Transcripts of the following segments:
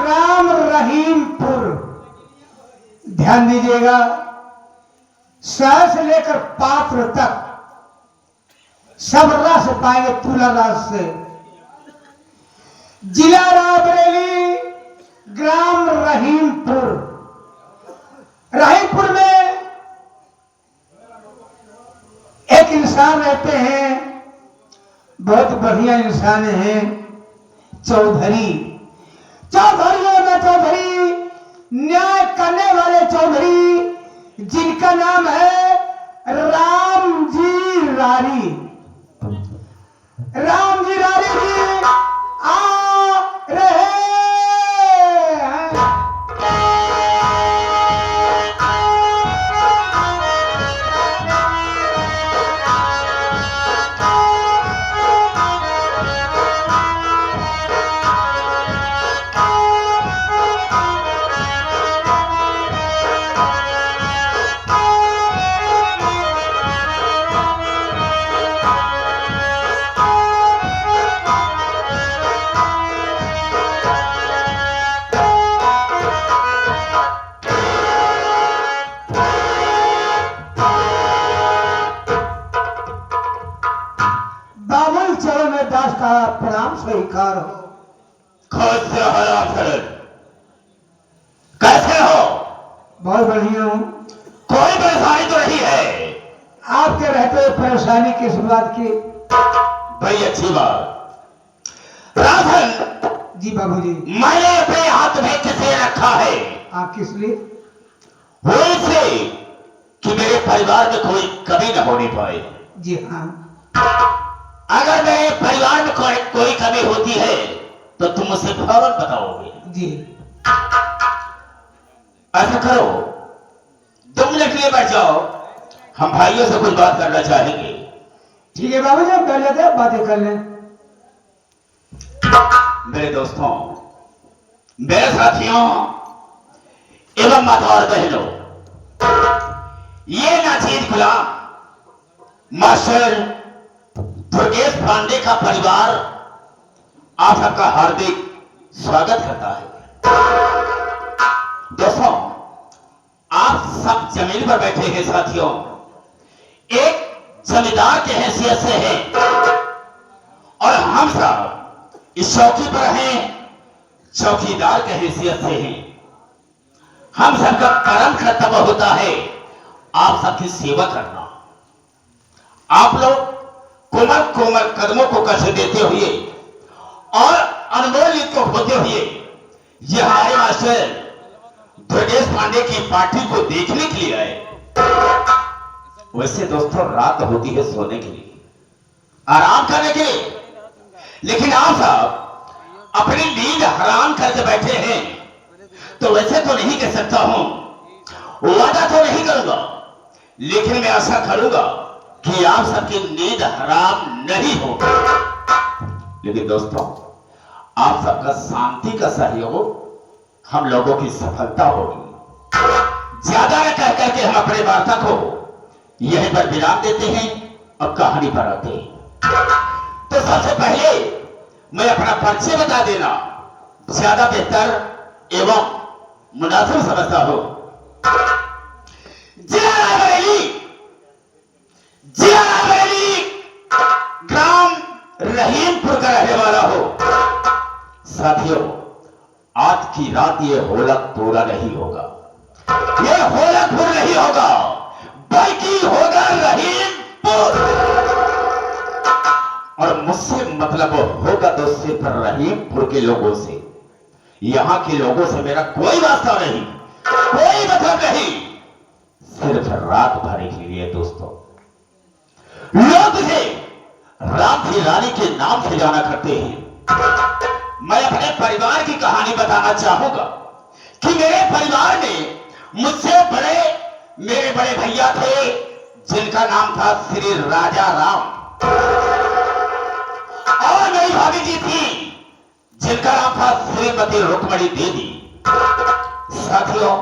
ग्राम रहीमपुर। ध्यान दीजिएगा, शहर से लेकर पात्र तक सब रस पाएंगे तुला रस से। जिला रायबरेली, ग्राम रहीमपुर। रहीमपुर में एक इंसान रहते हैं, बहुत बढ़िया इंसान है, चौधरी। चौधरियों में चौधरी, न्याय करने वाले चौधरी, जिनका नाम है रामजी रारी। रामजी रारी जी आ रहे हैं। बाबुल चरण में दास का प्रणाम स्वीकार हो। खुद से हरा कैसे हो? बहुत बढ़िया हूँ। कोई परेशानी तो नहीं है? आपके रहते हुए परेशानी किस बात की? बड़ी अच्छी बात। राधन जी बाबूजी। मैंने अपने हाथ में किसे रखा है? आप किस लिए? वो इसलिए कि मेरे परिवार में कोई कमी न होनी पाए। जी हाँ। अगर मेरे परिवार में कोई कमी होती है तो तुम मुझसे फौरन बताओगे। जी। ऐसा करो, 2 मिनट लिए बैठ जाओ, हम भाइयों से कुछ बात करना चाहेंगे। ठीक है बाबूजी, हम कर लेते हैं, बातें कर लें। मेरे दोस्तों, मेरे साथियों एवं माता और बहनों, ये नाचीज गुलाम मास्टर दुर्गेश पांडे का परिवार आप सबका हार्दिक स्वागत करता है। दोस्तों, आप सब जमीन पर बैठे हैं साथियों, एक जमींदार के हैसियत से हैं और हम सब इस चौकी पर हैं, चौकीदार के हैसियत से हैं। हम सबका परम कर्तव्य होता है आप सबकी सेवा करना। आप लोग कोमल कोमल कदमों को कष्ट देते हुए और अनमोल को होते हुए यह आए मास्टर दुर्गेश पांडे की पार्टी को देखने के लिए आए। वैसे दोस्तों, रात होती है सोने के लिए, आराम करने के लिए, लेकिन आप सब अपनी नींद हराम करके बैठे हैं। तो वैसे तो नहीं कह सकता हूं, वादा तो नहीं करूंगा, लेकिन मैं आशा करूंगा कि आप सबकी नींद हराम नहीं हो। लेकिन दोस्तों, आप सबका शांति का सहयोग हम लोगों की सफलता होगी। ज्यादा न कह करके हम अपने वार्ता को यहीं पर विराम देते हैं और कहानी पर आते हैं। तो सबसे पहले मैं अपना परिचय बता देना ज्यादा बेहतर एवं मुनासिब समझता हूं। जिला रायबरेली, जिला रायबरेली, ग्राम रहीमपुर का रहने वाला हो। साथियों, आज की रात ये होलक पूरा नहीं होगा, ये होलकपुर नहीं होगा, बल्कि होगा रहीमपुर। और मुझसे मतलब होगा दोस्तों पर रहीमपुर के लोगों से। यहां के लोगों से मेरा कोई वास्ता नहीं, कोई मतलब नहीं, सिर्फ रात भर के लिए। दोस्तों, लोग मुझे रामजी रानी के नाम से जाना करते हैं। मैं अपने परिवार की कहानी बताना चाहूंगा कि मेरे परिवार में मुझसे बड़े मेरे बड़े भैया थे, जिनका नाम था श्री राजा राम, और मेरी भाभी जी थी, जिनका नाम था श्रीमती रुक्मणी देवी। साथियों,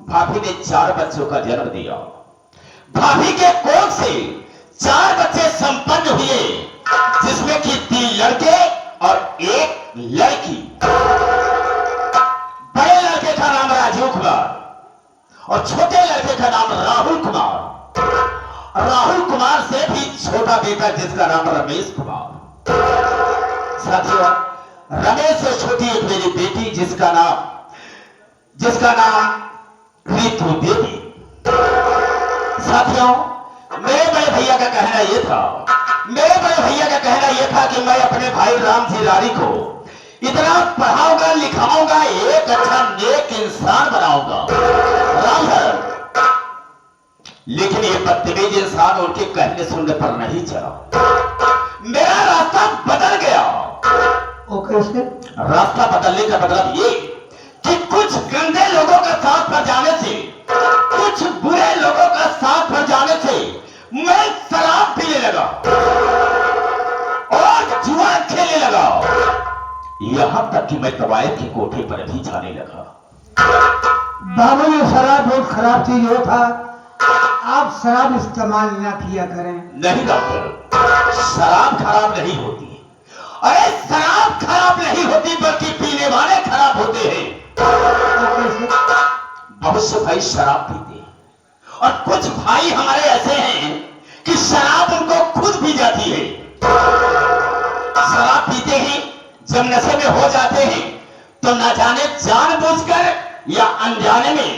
भाभी ने 4 बच्चों का जन्म दिया। भाभी के कोख से 4 बच्चे संपन्न हुए, जिसमें कि 3 लड़के और 1 लड़की। बेटा जिसका नाम रमेश कुमार। साथियों, रमेश से छोटी एक मेरी बेटी जिसका नाम रीतू देवी। साथियों, मेरे बड़े भैया का कहना यह था कि मैं अपने भाई राम जी लारी को इतना पढ़ाऊंगा, लिखाऊंगा, एक अच्छा नेक इंसान बनाऊंगा। राम है, लेकिन ये बदतमीज इंसान उनके कहने सुनने पर नहीं चला। मेरा रास्ता बदल गया। वो कैसे? रास्ता बदलने का मतलब ये कि कुछ गंदे लोगों का साथ पर जाने से, कुछ बुरे लोगों का साथ पर जाने से मैं शराब पीने लगा और जुआ खेलने लगा। यहां तक कि मैं कवायद की कोठे पर भी जाने लगा। बाबू, ये शराब बहुत खराब चीज होता, आप शराब इस्तेमाल ना किया करें। नहीं डॉक्टर, शराब खराब नहीं होती। अरे शराब खराब नहीं होती, बल्कि पीने वाले खराब होते हैं। बहुत से भाई शराब पीते हैं और कुछ भाई हमारे ऐसे हैं कि शराब उनको खुद पी जाती है। शराब पीते हैं, जब नशे में हो जाते हैं तो न जाने जानबूझकर या अनजाने में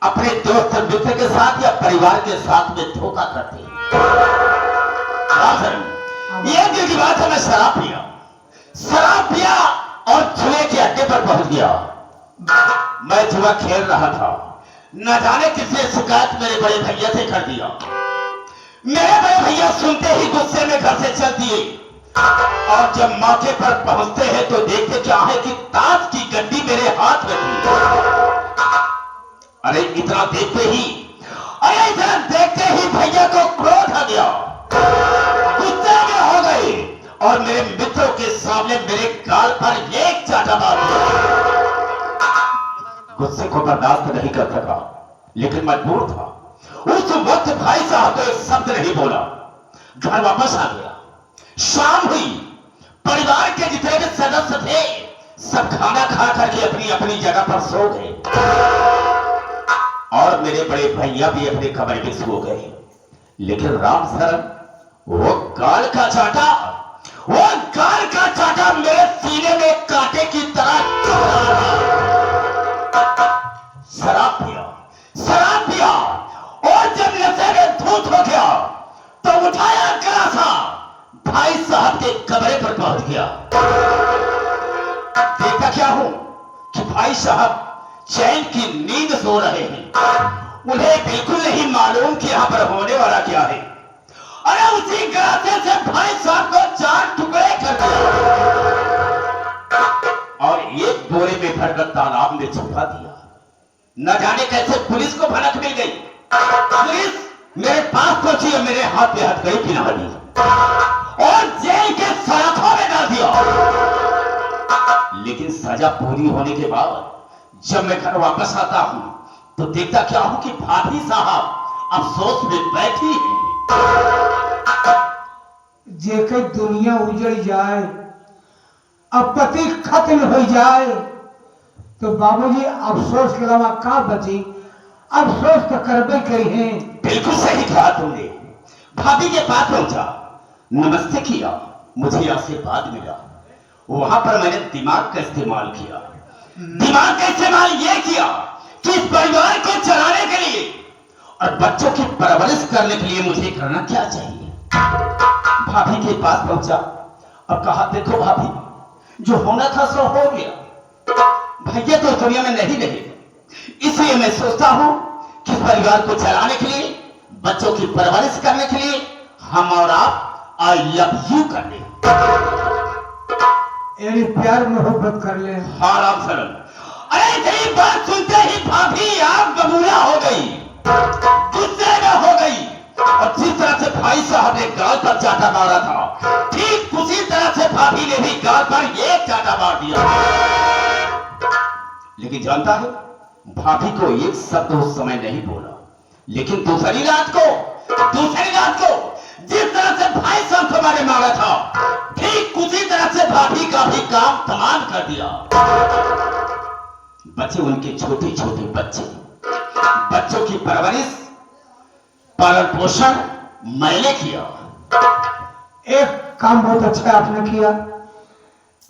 अपने दोस्त मित्र के साथ या परिवार के साथ में धोखा करते हैं। ये दिल की बात है, मैं शराब पिया और जुए के अड्डे पर पहुंच गया। मैं जुआ खेल रहा था, न जाने किसने शिकायत मेरे बड़े भैया से कर दिया। मेरे बड़े भैया सुनते ही गुस्से में घर से चल दिए और जब मौके पर पहुंचते हैं तो देखते क्या है कि ताश की गड्डी मेरे हाथ में थी। अरे इतना देखते ही भैया को क्रोध आ गया, गुस्से में हो गए और मेरे मित्रों के सामने मेरे गाल पर एक चाटा मार दिया। गुस्से को बर्दाश्त नहीं कर सका, लेकिन मजबूर था। उस वक्त भाई साहब तो एक शब्द नहीं बोला, घर वापस आ गया। शाम हुई, परिवार के जितने भी सदस्य थे सब खाना खा करके अपनी अपनी जगह पर सो गए और मेरे बड़े भैया भी अपने कमरे में सो गए। लेकिन राम शरण वो गाल का चाटा मेरे सीने में कांटे की तरह चुभ रहा था। शराब पिया और जब नशे में धूत हो गया तो उठाया गलासा, भाई साहब के कमरे पर पहुंच गया। देखा क्या हूं कि भाई साहब चैन की नींद सो रहे हैं। उन्हें बिल्कुल नहीं मालूम कि यहां पर होने वाला क्या है। अरे उसी गलासे से भाई साहब को 4 टुकड़े कर दिया और एक बोरे में भरकर तालाब में छुपा दिया। न जाने कैसे पुलिस को भनक मिल गई। पुलिस मेरे पास पहुंची और मेरे हाथ पे हथकड़ी पहना दी और जेल के सलाखों में डाल दिया। लेकिन सजा पूरी होने के बाद जब मैं घर वापस आता हूं तो देखता क्या हूं कि भाभी साहब अफसोस में बैठी है। जेके दुनिया उजड़ जाए, अब पति खत्म हो जाए तो बाबूजी अफसोस के अलावा का बची? अफसोस तो करबे करी हैं। बिल्कुल सही कहा तुमने। भाभी के पास पहुंचा, नमस्ते किया, मुझे आशीर्वाद मिला। वहां पर मैंने दिमाग का इस्तेमाल किया। दिमाग का इस्तेमाल यह किया कि इस परिवार को चलाने के लिए और बच्चों की परवरिश करने के लिए मुझे करना क्या चाहिए। भाभी के पास पहुंचा और कहा, देखो भाभी, जो होना था सो हो गया। भैया तो दुनिया में नहीं रहे, इसलिए मैं सोचता हूं कि परिवार को चलाने के लिए, बच्चों की परवरिश करने के लिए हम और आप आई लव यू कर ले। यानी प्यार मोहब्बत कर ले। हाँ राम शरण। अरे इतनी बात सुनते ही भाभी आप बबूला हो गई, गुस्से में हो गई और जिस तरह से भाई साहब ने गाल पर चाटा मारा था, ठीक उसी तरह से भाभी ने भी गाल पर एक चाटा मार दिया। लेकिन जानता है, भाभी को एक शब्द उस समय नहीं बोला, लेकिन दूसरी रात को जिस तरह से भाई साहब को मैंने मारा था, ठीक उसी तरह से भाभी का भी काम तमाम कर दिया। बच्चे, उनके छोटे छोटे बच्चों की परवरिश, पालन पोषण मैंने किया। एक काम बहुत अच्छा आपने किया,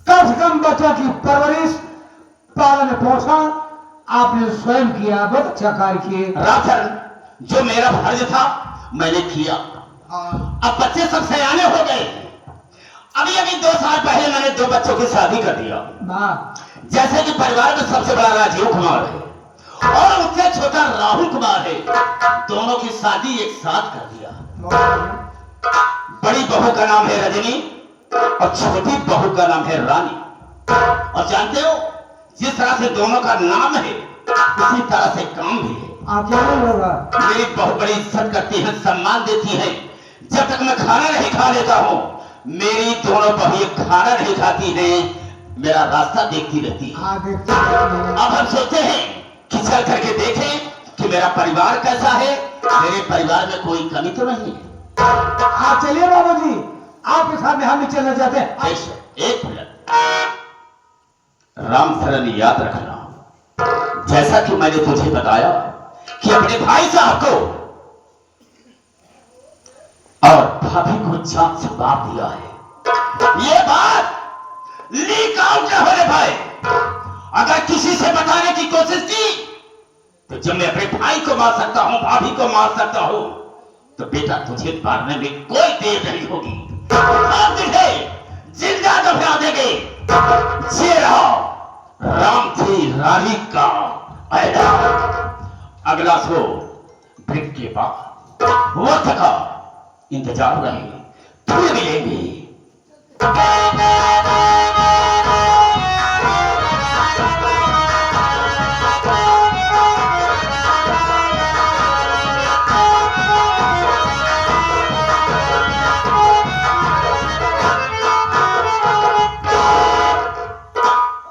कम से कम बच्चों की परवरिश, पालन पोषण आपने स्वयं किया, बहुत अच्छा कार्य किए। राजन, जो मेरा फर्ज था मैंने किया। हाँ। अब बच्चे सब सयाने हो गए। अभी अभी 2 साल पहले मैंने 2 बच्चों की शादी कर दिया। वाह। जैसे कि परिवार में सबसे बड़ा राजीव कुमार है और उससे छोटा राहुल कुमार है। दोनों की शादी एक साथ कर दिया। बड़ी बहू का नाम है रजनी और छोटी बहू का नाम है रानी। और जानते हो, जिस तरह से दोनों का नाम है उसी तरह से काम भी है। मेरी बहुत बड़ी इज्जत करती है, सम्मान देती है। जब तक मैं खाना नहीं खा लेता हूँ, मेरी दोनों बहू खाना नहीं खाती है, मेरा रास्ता देखती रहती है। अब हम सोचते हैं कि चल करके देखें कि मेरा परिवार कैसा है, मेरे परिवार में कोई कमी तो नहीं है। चलिए बाबूजी, आपके साथ में हम भी चलना चाहते हैं। एक मिनट, राम शरण याद रखना, जैसा कि मैंने तुझे बताया कि अपने भाई साहब को और भाभी को जान से मार दिया है। ये बात लीक आउट न होने पाए। अगर किसी से बताने की कोशिश की तो जब मैं अपने भाई को मार सकता हूं, भाभी को मार सकता हूं, तो बेटा तुझे मारने में कोई देर नहीं होगी। हम तुझे जिंदा दफना देंगे। ये रहा राम थी रानी का ऐलान। अगला शो ब्रेक के बाद वक्त का इंतजार रहेगा, फिर मिलेंगे।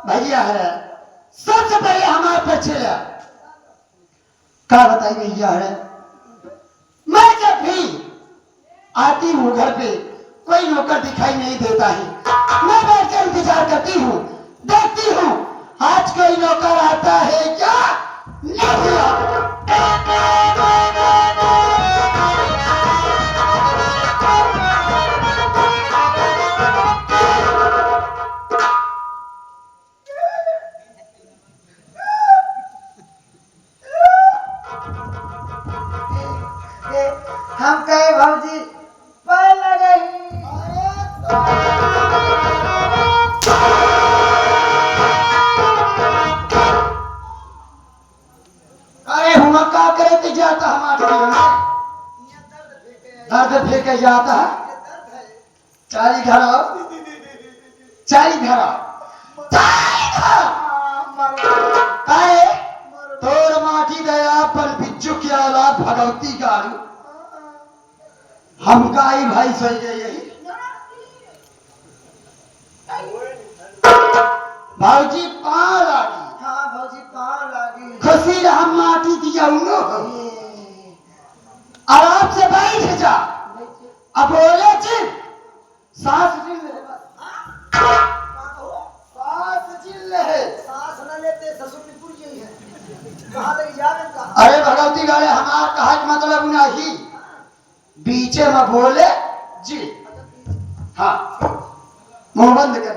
भैया है सबसे पहले हमारे पीछे क्या बताइए भैया है, मैं जब भी आती हूँ घर पे कोई नौकर दिखाई नहीं देता है। मैं बैठ कर इंतजार करती हूँ, देखती हूँ आज कोई नौकर आता है क्या, नहीं आता। हम कहे भाजी पैर लगे अरे हुआ का करे तो जाता हमारे दर्द फेंके जाता है। चाली घर आओ, चाली घर आओ, काहे तोर माटी दया पर बिच्छू की औलाद भगवती गारू हम गाई भाई सही गए यही भाजी पाँव लागी। हाँ भाजी पाँव लागी, खुशी हम माटी दिया आराम से बैठ जा। अब बोले जी सांस जिल ले, सांस जिल ले, सांस न लेते ससुर निपुर जी है कहाँ तक जावे का। अरे भगवती गाले हमार कहा मतलब नहीं, बीचे में बोले जी। हाँ मुंह बंद कर,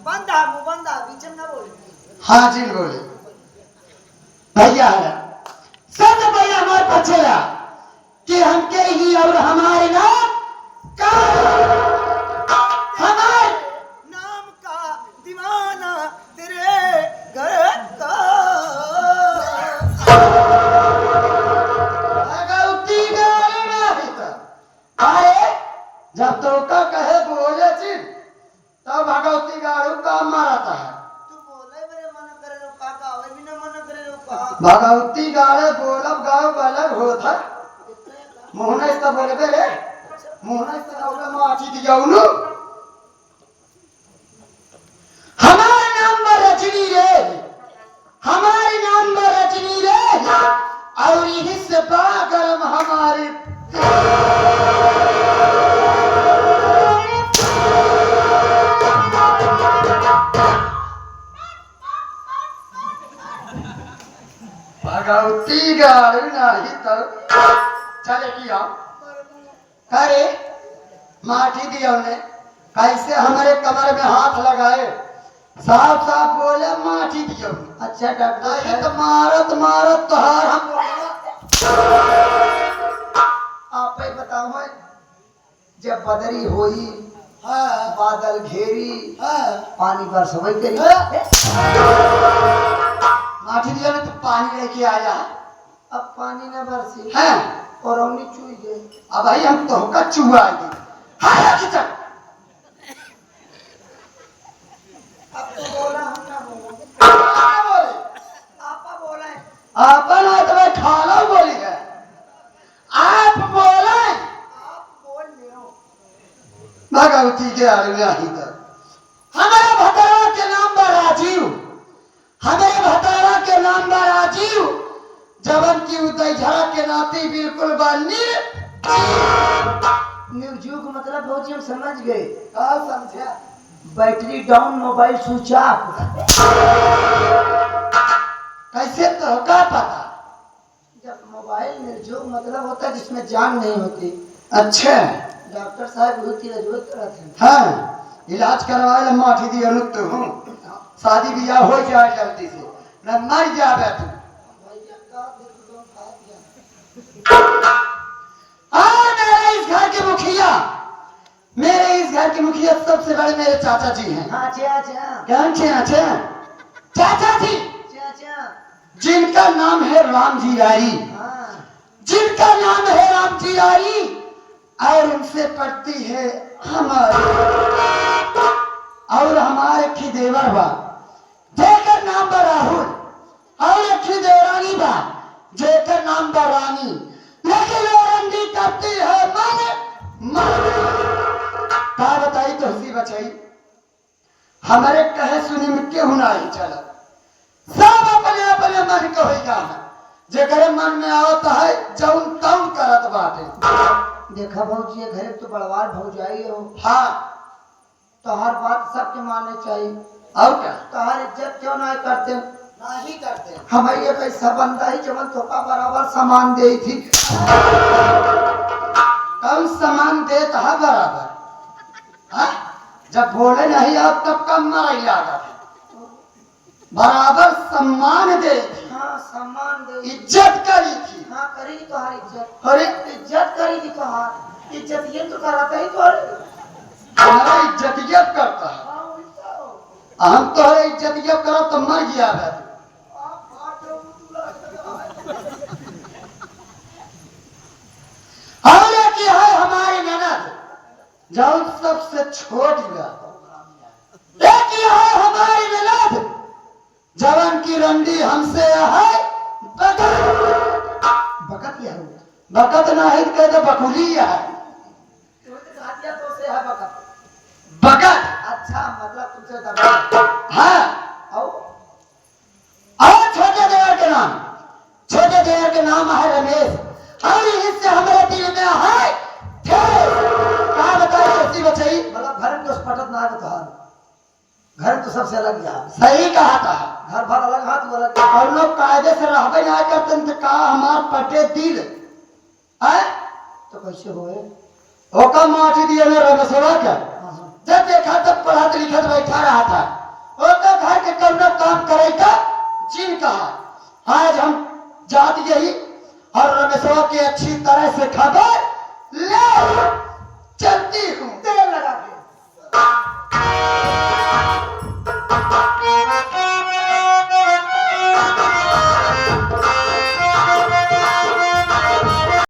बंदा मुंह बंदा बीच में ना बोले। हाँ जी बोले भैया है सबसे पहले हमारे पछेला कि हमके ही और हमारे नाम का, हमारे नाम का दीवाना तेरे घर का। भगवती गाली नहीं था आए जब तो का कहे बोले जी तब भगवती गाड़ू का मारता है। तू बोले मेरे मन करे रो काका, वे भी न मन करे रो का। भगवती गाड़े बोलब गाँव अलग होता मोहना इस तब बोले रे मोहना इस तब माटी दिया उनु हमारे नाम में रजनी रे, हमारे नाम में रजनी रे और यही से पागल हमारे भगवती गाड़ी नहीं तो चले किया करे माटी दिया उन्हें, कैसे हमारे कमर में हाथ लगाए, साफ साफ बोले माटी दिया उन्हें। अच्छा डॉक्टर नहीं साहब, तो मारत मारत तो हार हम आप ही बताओ है, जब बदरी होई, हाँ, बादल घेरी, हाँ। पानी बरसवे करी, माटी दिया ने तो पानी लेके आया अब पानी न बरसी है। और हमने चुई गई। अब भाई हम तो होकर चुआ आएंगे। हाँ किचन अब तो बोला हम ना बोले, बोले आपा बोला है, अपन आदमी खाना बोली है, आप बोले आप बोल ले हो। भगवती के आगे ही तक हमारे भतारा के नाम पर राजीव, हमारे भतारा के नाम पर राजीव, जवन की उदय झा के नाती बिल्कुल बनी। निर्जीव का मतलब भौजी हम समझ गए, कहा समझा? Battery down, mobile switch off. कैसे तो का पता? जब मोबाइल निर्जीव मतलब होता है जिसमें जान नहीं होती। अच्छा डॉक्टर साहब बहुत ही रजवत करते हैं। हाँ, इलाज करवाए माठी दी अनुत हूँ, शादी ब्याह हो जाए जल्दी से, न मर जावे तू। मेरे इस घर के मुखिया, मेरे इस घर के मुखिया सबसे बड़े मेरे चाचा जी हैं। अच्छा अच्छा कौन से अच्छे? चाचा जी, अच्छा, जिनका नाम है राम जी रारी, हाँ जिनका नाम है राम जी रारी, और उनसे पड़ती है हमारी और हमारे की देवर बा, जेकर नाम बा राहुल, और एक की देवरानी बा, जेकर नाम बा रानी, लेकिन वो रंडी करती है मन का बताई तो हंसी बचाई, हमारे कहे सुनी में क्यों नहीं चला, सब अपने अपने मन को ही जा है, जेकर मन में आवत है जौन तौन करत बाटे। देखा भौजी, ये घर तो बड़वार भौजाई हो, हाँ, तो हर बात सबके मानने चाहिए। और क्या? तो हर इज्जत क्यों ना करते? नहीं करते। हमारे कैसा बंदा ही जवन थोका बराबर सामान दे थी। कौन सामान देता है बराबर? हाँ? जब बोले नहीं आप तब कम मराई लागत, बराबर सम्मान दे थी, हाँ सम्मान दे, इज्जत करी थी। हाँ करी तो हर इज्जत, अरे इज्जत करी थी तो हर इज्जत ये तो कराता ही तो हर। हमारा इज्जतियत करता है, हाँ उल्टा हो। हम तो है इज्जतियत करो तो मर गया है। आप बात हो, हमने की है हमारी ननद, जो सबसे छोटी है, एक ही है हमारी ननद, जवन की रंडी हमसे है बकत, बकत क्या हो? बकत नहीं कहते बकुली है, तो से है बकत। बकत। अच्छा मतलब तुमसे दबा। हाँ, और छोटे देवर के नाम, छोटे देवर के नाम है रमेश, और इससे हमारे दिल में है क्या बताइए ऐसी बचाई। मतलब घर में तो पटत ना है तो हर घर तो सबसे अलग गया, सही कहा था, घर भर अलग हाथ वो अलग। और लोग कायदे से रहबे ना करते तो कहा हमार पटे दिल है तो कैसे हुए? ओका माटी दिए ना रमेशवा के, हाँ हाँ जब देखा तब पढ़त लिखत बैठा रहा था, ओका घर के कौनो काम करे का जिन कहा आज हम जात यही और रमेशवा की अच्छी तरह से खबर ले